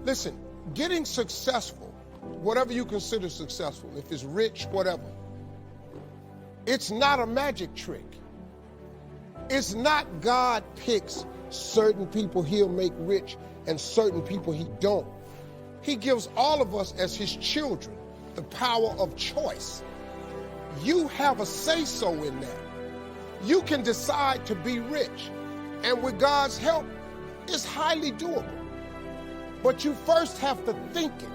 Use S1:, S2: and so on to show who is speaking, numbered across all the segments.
S1: Listen, getting successful, whatever you consider successful, if it's rich, whatever, it's not a magic trick. It's not God picks certain people he'll make rich and certain people he don't. He gives all of us as his children the power of choice. You have a say-so in that. You can decide to be rich, and with God's help, it's highly doable. But you first have to think it.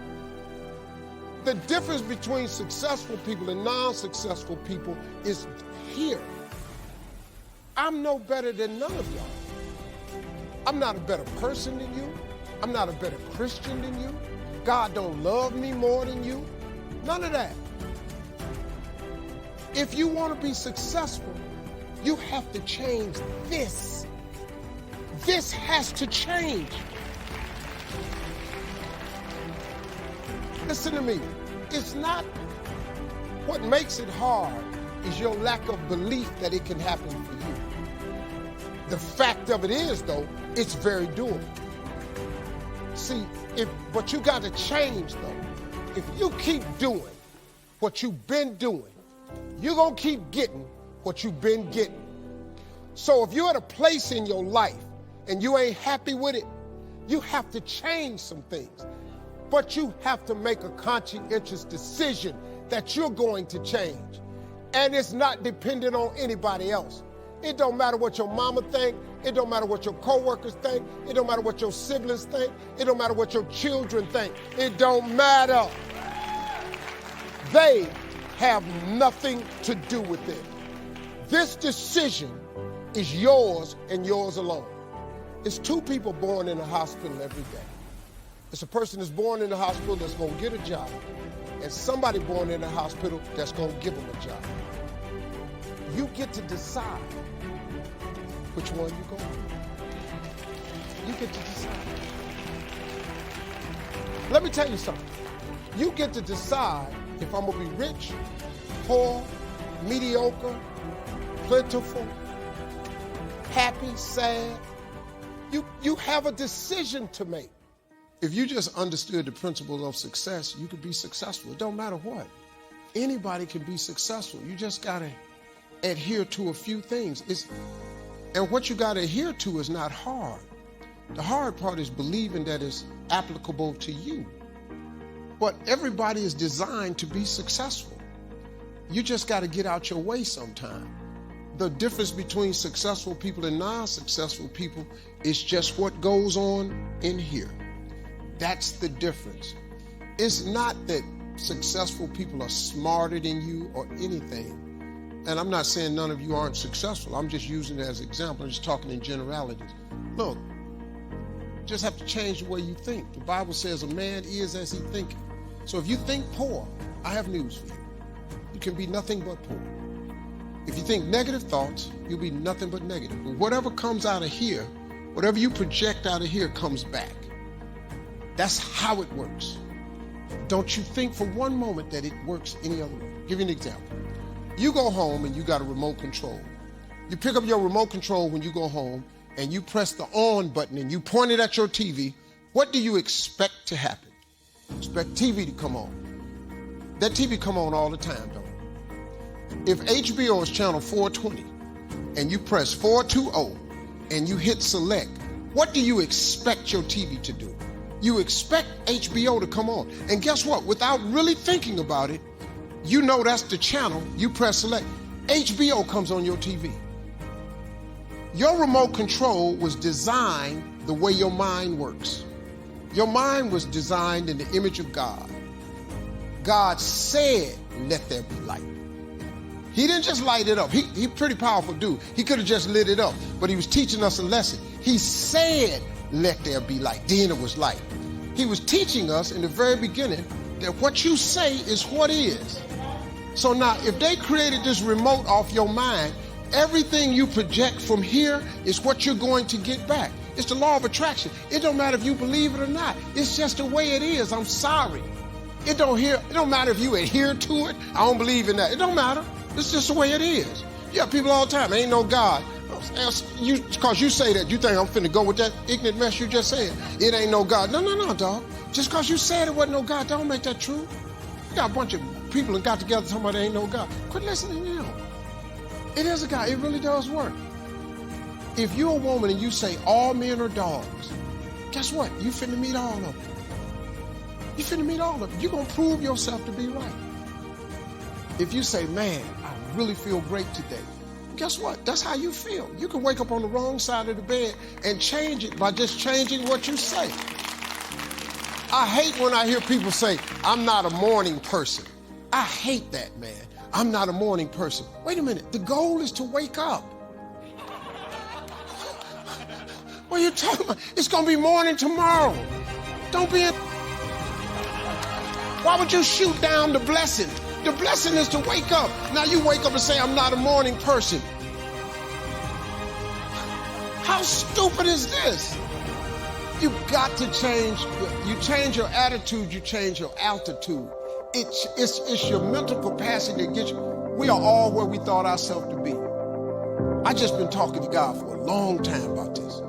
S1: The difference between successful people and non-successful people is here. I'm no better than none of y'all. I'm not a better person than you. I'm not a better Christian than you. God don't love me more than you. None of that. If you want to be successful, you have to change this. This has to change. Listen to me. It's not what makes it hard is your lack of belief that it can happen for you. The fact of it is, though, it's very doable. See, but you got to change, though. If you keep doing what you've been doing, you're going to keep getting what you've been getting. So if you're at a place in your life and you ain't happy with it, you have to change some things. But you have to make a conscientious decision that you're going to change. And it's not dependent on anybody else. It don't matter what your mama think. It don't matter what your coworkers think. It don't matter what your siblings think. It don't matter what your children think. It don't matter. They have nothing to do with it. This decision is yours and yours alone. It's two people born in a hospital every day. It's a person that's born in the hospital that's going to get a job, and somebody born in the hospital that's going to give them a job. You get to decide which one you're going to do. You get to decide. Let me tell you something. You get to decide if I'm going to be rich, poor, mediocre, plentiful, happy, sad. You have a decision to make. If you just understood the principles of success, you could be successful. It don't matter what. Anybody can be successful. You just got to adhere to a few things. And what you got to adhere to is not hard. The hard part is believing that it's applicable to you. But everybody is designed to be successful. You just got to get out your way sometime. The difference between successful people and non-successful people is just what goes on in here. That's the difference. It's not that successful people are smarter than you or anything. And I'm not saying none of you aren't successful. I'm just using it as an example. I'm just talking in generalities. Look, you just have to change the way you think. The Bible says a man is as he thinketh. So if you think poor, I have news for you. You can be nothing but poor. If you think negative thoughts, you'll be nothing but negative. But whatever comes out of here, whatever you project out of here comes back. That's how it works. Don't you think for one moment that it works any other way. Give you an example. You go home and you got a remote control. You pick up your remote control when you go home and you press the on button and you point it at your TV. What do you expect to happen? You expect TV to come on. That TV come on all the time, don't it? If HBO is channel 420 and you press 420 and you hit select, what do you expect your TV to do? You expect HBO to come on. And guess what? Without really thinking about it, you know that's the channel. You press select. HBO comes on your TV. Your remote control was designed the way your mind works. Your mind was designed in the image of God. God said, let there be light. He didn't just light it up. He pretty powerful dude. He could have just lit it up, but he was teaching us a lesson. He said, let there be light. Then it was light. He was teaching us in the very beginning that what you say is what is. So now, if they created this remote off your mind, everything you project from here is what you're going to get back. It's the law of attraction. It don't matter if you believe it or not. It's just the way it is. I'm sorry. It don't matter if you adhere to it. I don't believe in that. It don't matter. It's just the way it is. You have people all the time, ain't no God. Because you say that, you think I'm finna go with that ignorant mess you just said. It ain't no God. No, dog. Just because you said it wasn't no God, don't make that true. You got a bunch of people that got together talking about there ain't no God. Quit listening to them. It is a God. It really does work. If you're a woman and you say all men are dogs, guess what? You finna meet all of them. You finna meet all of them. You're gonna prove yourself to be right. If you say, man, I really feel great today, guess what? That's how you feel. You can wake up on the wrong side of the bed and change it by just changing what you say. I hate when I hear people say, I'm not a morning person. I hate that, man. I'm not a morning person. Wait a minute. The goal is to wake up. What are you talking about? It's going to be morning tomorrow. Don't be in... Why would you shoot down the blessing? The blessing is to wake up. Now you wake up and say, I'm not a morning person. How stupid is this? You got to change. You change your attitude, you change your altitude. It's your mental capacity that gets you. We are all where we thought ourselves to be. I just been talking to God for a long time about this.